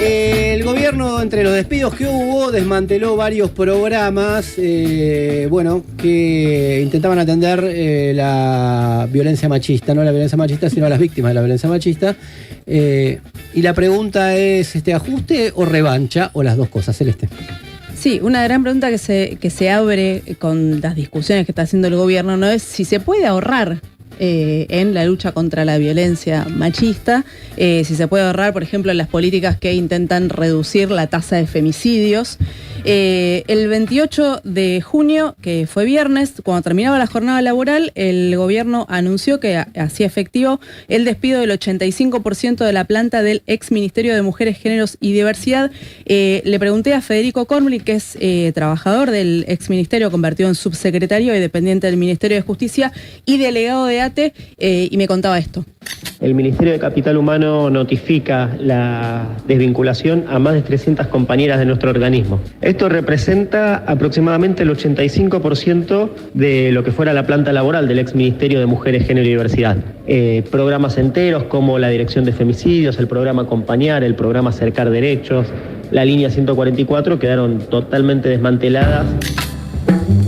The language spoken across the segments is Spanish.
El gobierno, entre los despidos que hubo, desmanteló varios programas que intentaban atender la violencia machista, no la violencia machista, sino a las víctimas de la violencia machista. Y la pregunta es, ¿ajuste o revancha o las dos cosas, Celeste? Sí, una gran pregunta que se abre con las discusiones que está haciendo el gobierno no es si se puede ahorrar en la lucha contra la violencia machista, si se puede ahorrar, por ejemplo, en las políticas que intentan reducir la tasa de femicidios. El 28 de junio, que fue viernes, cuando terminaba la jornada laboral, el gobierno anunció que hacía efectivo el despido del 85% de la planta del ex Ministerio de Mujeres, Géneros y Diversidad. Le pregunté a Federico Kornblich, que es trabajador del ex ministerio, convertido en subsecretario y dependiente del Ministerio de Justicia y delegado de ATE, y me contaba esto. El Ministerio de Capital Humano notifica la desvinculación a más de 300 compañeras de nuestro organismo. Esto representa aproximadamente el 85% de lo que fuera la planta laboral del ex Ministerio de Mujeres, Género y Diversidad. Programas enteros como la Dirección de Femicidios, el programa Acompañar, el programa Acercar Derechos, la línea 144 quedaron totalmente desmanteladas.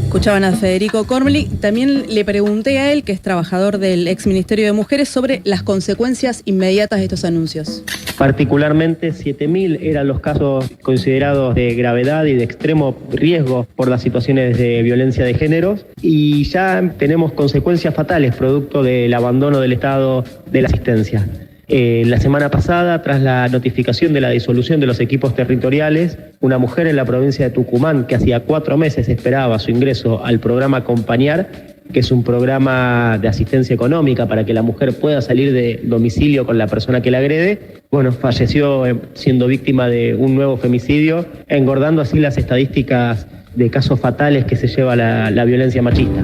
Escuchaban a Federico Kornblich. También le pregunté a él, que es trabajador del ex Ministerio de Mujeres, sobre las consecuencias inmediatas de estos anuncios. Particularmente 7.000 eran los casos considerados de gravedad y de extremo riesgo por las situaciones de violencia de géneros, y ya tenemos consecuencias fatales producto del abandono del Estado de la asistencia. La semana pasada, tras la notificación de la disolución de los equipos territoriales, una mujer en la provincia de Tucumán, que hacía 4 meses esperaba su ingreso al programa Acompañar, que es un programa de asistencia económica para que la mujer pueda salir de domicilio con la persona que la agrede, falleció siendo víctima de un nuevo femicidio, engordando así las estadísticas de casos fatales que se lleva la violencia machista.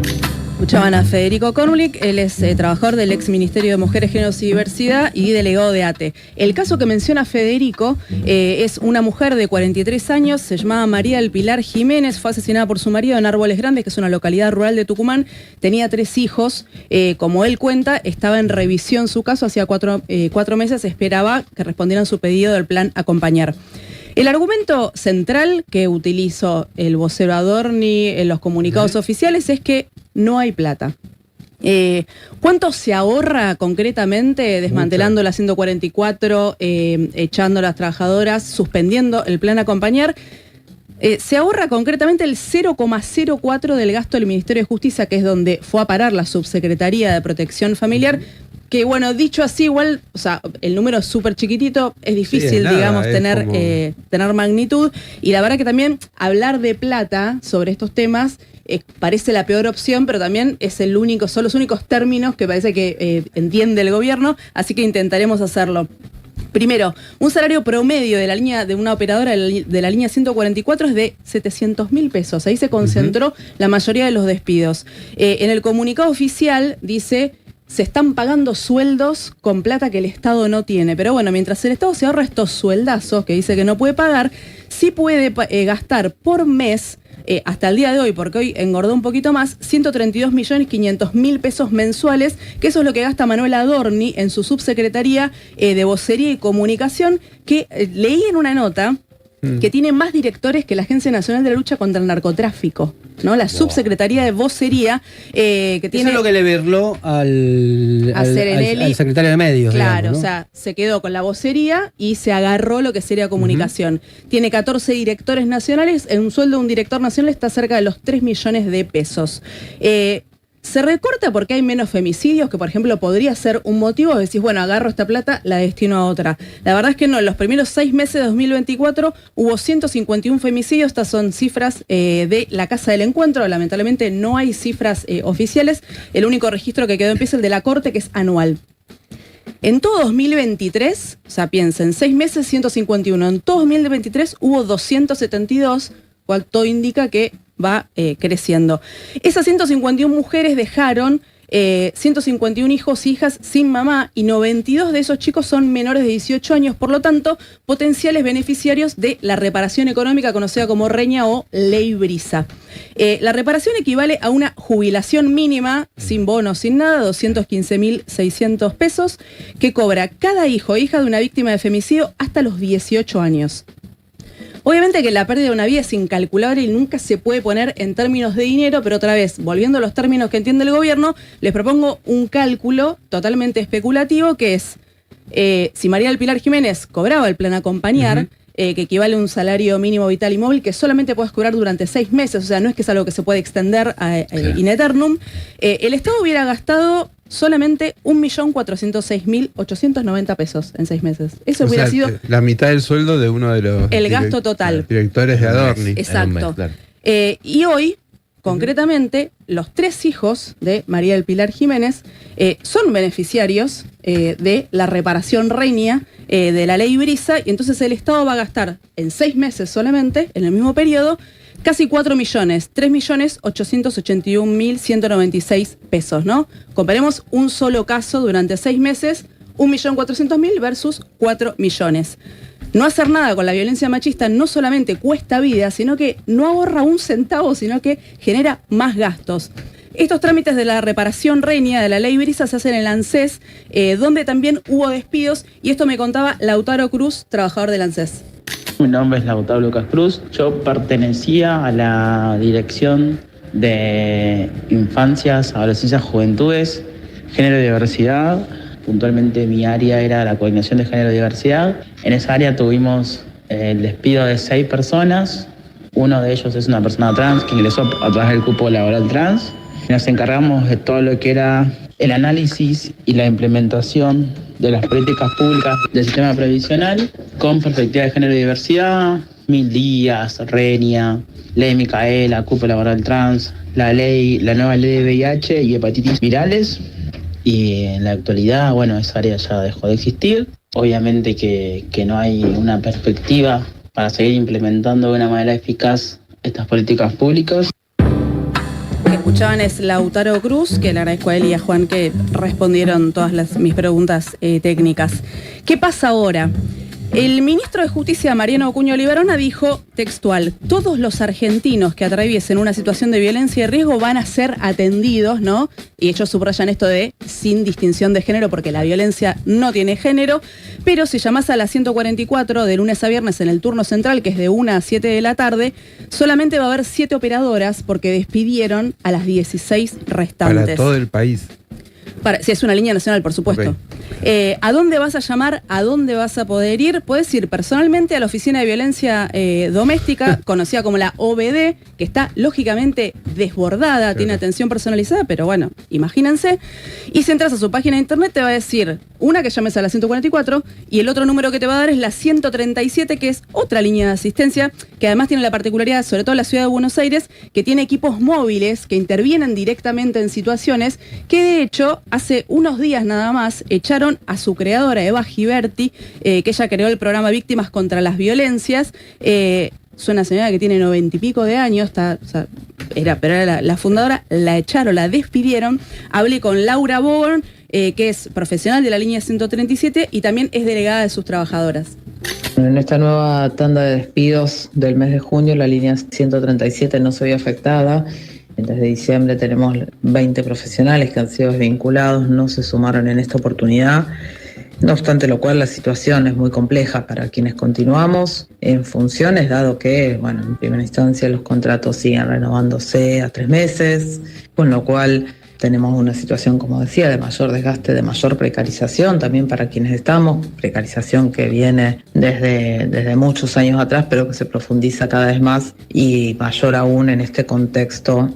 Escuchaban a Federico Kornblich, él es trabajador del ex Ministerio de Mujeres, Géneros y Diversidad y delegado de ATE. El caso que menciona Federico es una mujer de 43 años, se llamaba María del Pilar Jiménez, fue asesinada por su marido en Árboles Grandes, que es una localidad rural de Tucumán, tenía 3 hijos, como él cuenta, estaba en revisión su caso, hacía 4 meses, esperaba que respondieran su pedido del plan Acompañar. El argumento central que utilizó el vocero Adorni en los comunicados oficiales es que no hay plata. ¿Cuánto se ahorra concretamente desmantelando la 144, echando a las trabajadoras, suspendiendo el plan Acompañar? Se ahorra concretamente el 0,04 del gasto del Ministerio de Justicia, que es donde fue a parar la Subsecretaría de Protección Familiar, que dicho así, igual, el número es súper chiquitito, es difícil, tener magnitud, y la verdad que también hablar de plata sobre estos temas parece la peor opción, pero también son los únicos términos que parece que entiende el gobierno, así que intentaremos hacerlo. Primero, un salario promedio de una operadora de la línea 144 es de 700.000 pesos. Ahí se concentró la mayoría de los despidos. En el comunicado oficial dice: se están pagando sueldos con plata que el Estado no tiene. Pero mientras el Estado se ahorra estos sueldazos que dice que no puede pagar, sí puede gastar por mes, hasta el día de hoy, porque hoy engordó un poquito más, 132.500.000 pesos mensuales, que eso es lo que gasta Manuel Adorni en su subsecretaría de Vocería y Comunicación, que leí en una nota que tiene más directores que la Agencia Nacional de la Lucha contra el Narcotráfico, ¿no? La subsecretaría de Vocería, que tiene... Eso es lo que le virló al secretario de Medios. Claro, digamos, ¿no? Se quedó con la vocería y se agarró lo que sería comunicación. Tiene 14 directores nacionales, un sueldo de un director nacional está cerca de los 3 millones de pesos. Se recorta porque hay menos femicidios, que por ejemplo podría ser un motivo. Decís, agarro esta plata, la destino a otra. La verdad es que no, en los primeros 6 meses de 2024 hubo 151 femicidios. Estas son cifras de la Casa del Encuentro. Lamentablemente no hay cifras oficiales. El único registro que quedó en pie es el de la Corte, que es anual. En todo 2023, piensen, 6 meses 151. En todo 2023 hubo 272, cual todo indica que va creciendo. Esas 151 mujeres dejaron 151 hijos y hijas sin mamá y 92 de esos chicos son menores de 18 años, por lo tanto, potenciales beneficiarios de la reparación económica conocida como Reña o Ley Brisa. La reparación equivale a una jubilación mínima, sin bonos, sin nada, 215.600 pesos, que cobra cada hijo o hija de una víctima de femicidio hasta los 18 años. Obviamente que la pérdida de una vida es incalculable y nunca se puede poner en términos de dinero, pero otra vez, volviendo a los términos que entiende el gobierno, les propongo un cálculo totalmente especulativo que es, si María del Pilar Jiménez cobraba el plan Acompañar, que equivale a un salario mínimo vital y móvil que solamente puedes cobrar durante 6 meses, o sea, no es que es algo que se puede extender in eternum, el Estado hubiera gastado solamente 1.406.890 pesos en 6 meses. Eso hubiera sido la mitad del sueldo de uno de los el gasto total. Directores de Adorni. Exacto. Y hoy, concretamente, los 3 hijos de María del Pilar Jiménez son beneficiarios de la reparación Reña de la Ley Brisa, y entonces el Estado va a gastar en 6 meses solamente, en el mismo periodo, casi 4 millones, 3.881.196 pesos, ¿no? Comparemos un solo caso durante 6 meses, 1.400.000 versus 4 millones. No hacer nada con la violencia machista no solamente cuesta vida, sino que no ahorra un centavo, sino que genera más gastos. Estos trámites de la reparación Reña de la Ley Brisa se hacen en el ANSES, donde también hubo despidos, y esto me contaba Lautaro Cruz, trabajador del ANSES. Mi nombre es Lautaro Lucas Cruz. Yo pertenecía a la Dirección de Infancias, Adolescencias, Juventudes, Género y Diversidad. Puntualmente mi área era la coordinación de género y diversidad. En esa área tuvimos el despido de 6 personas. Uno de ellos es una persona trans que ingresó a través del cupo laboral trans. Nos encargamos de todo lo que era el análisis y la implementación de las políticas públicas del sistema previsional con perspectiva de género y diversidad, 1000 días, Reña, Ley Micaela, cupo laboral trans, la nueva ley de VIH y hepatitis virales. Y en la actualidad, bueno, esa área ya dejó de existir. Obviamente que no hay una perspectiva para seguir implementando de una manera eficaz estas políticas públicas. Que escuchaban es Lautaro Cruz, que le agradezco a él y a Juan que respondieron todas mis preguntas técnicas. ¿Qué pasa ahora? El ministro de Justicia, Mariano Ocuña Olivarona, dijo textual: todos los argentinos que atraviesen una situación de violencia y riesgo van a ser atendidos, ¿no? Y ellos subrayan esto de sin distinción de género, porque la violencia no tiene género, pero si llamás a la 144 de lunes a viernes en el turno central, que es de 1 a 7 de la tarde, solamente va a haber 7 operadoras porque despidieron a las 16 restantes. Para todo el país. Si es una línea nacional, por supuesto. Okay. ¿A dónde vas a llamar? ¿A dónde vas a poder ir? Puedes ir personalmente a la Oficina de Violencia Doméstica, conocida como la OBD, que está lógicamente desbordada, tiene atención personalizada, pero bueno, imagínense. Y si entras a su página de internet te va a decir una que llames a la 144 y el otro número que te va a dar es la 137, que es otra línea de asistencia, que además tiene la particularidad, sobre todo en la ciudad de Buenos Aires, que tiene equipos móviles que intervienen directamente en situaciones que de hecho hace unos días nada más echaron a su creadora, Eva Giberti, que ella creó el programa Víctimas contra las Violencias. Es una señora que tiene 90 y pico de años, era la fundadora, la echaron, la despidieron. Hablé con Laura Bogon, que es profesional de la línea 137 y también es delegada de sus trabajadoras. En esta nueva tanda de despidos del mes de junio, la línea 137 no se vio afectada. Desde diciembre tenemos 20 profesionales que han sido desvinculados, no se sumaron en esta oportunidad. No obstante lo cual, la situación es muy compleja para quienes continuamos en funciones, dado que, bueno, en primera instancia los contratos siguen renovándose a 3 meses, con lo cual tenemos una situación, como decía, de mayor desgaste, de mayor precarización también para quienes estamos, precarización que viene desde muchos años atrás, pero que se profundiza cada vez más y mayor aún en este contexto.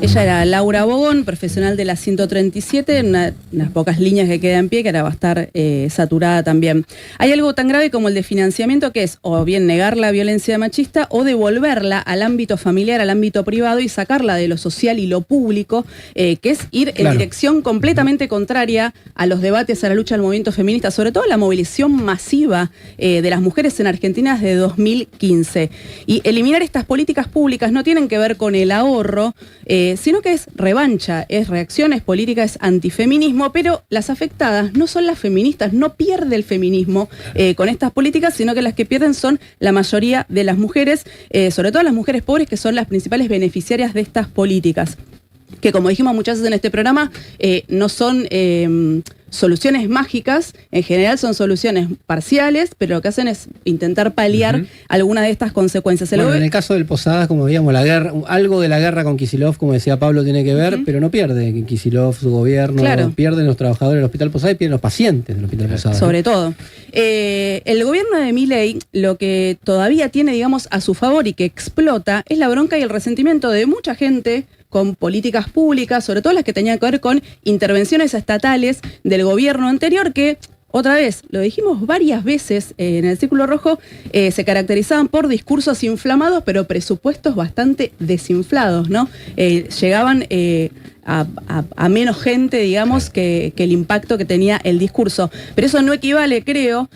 Ella era Laura Bogón, profesional de la 137, unas pocas líneas que queda en pie, que ahora va a estar saturada también. Hay algo tan grave como el de financiamiento, que es o bien negar la violencia machista o devolverla al ámbito familiar, al ámbito privado y sacarla de lo social y lo público, que es ir en dirección completamente contraria a los debates, a la lucha del movimiento feminista, sobre todo la movilización masiva de las mujeres en Argentina desde 2015. Y eliminar estas políticas públicas no tienen que ver con el ahorro, sino que es revancha, es reacciones políticas, es antifeminismo, pero las afectadas no son las feministas, no pierde el feminismo con estas políticas, sino que las que pierden son la mayoría de las mujeres, sobre todo las mujeres pobres, que son las principales beneficiarias de estas políticas, que como dijimos muchas veces en este programa, no son soluciones mágicas, en general son soluciones parciales, pero lo que hacen es intentar paliar alguna de estas consecuencias. Bueno, en el caso del Posadas, como veíamos, la guerra, algo de la guerra con Kicillof, como decía Pablo, tiene que ver, pero no pierde Kicillof, su gobierno, pierden los trabajadores del Hospital Posadas y pierden los pacientes del Hospital Posadas. Sobre todo. El gobierno de Milei lo que todavía tiene, digamos, a su favor y que explota es la bronca y el resentimiento de mucha gente con políticas públicas, sobre todo las que tenían que ver con intervenciones estatales del gobierno anterior, que, otra vez, lo dijimos varias veces en el Círculo Rojo, se caracterizaban por discursos inflamados, pero presupuestos bastante desinflados, ¿no? Llegaban a menos gente, digamos, que el impacto que tenía el discurso. Pero eso no equivale, creo,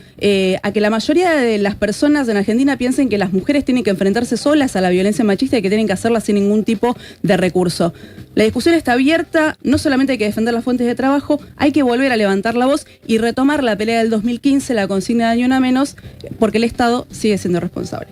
a que la mayoría de las personas en Argentina piensen que las mujeres tienen que enfrentarse solas a la violencia machista y que tienen que hacerla sin ningún tipo de recurso. La discusión está abierta, no solamente hay que defender las fuentes de trabajo, hay que volver a levantar la voz y retomar la pelea del 2015, la consigna de Ni Una Menos, porque el Estado sigue siendo responsable.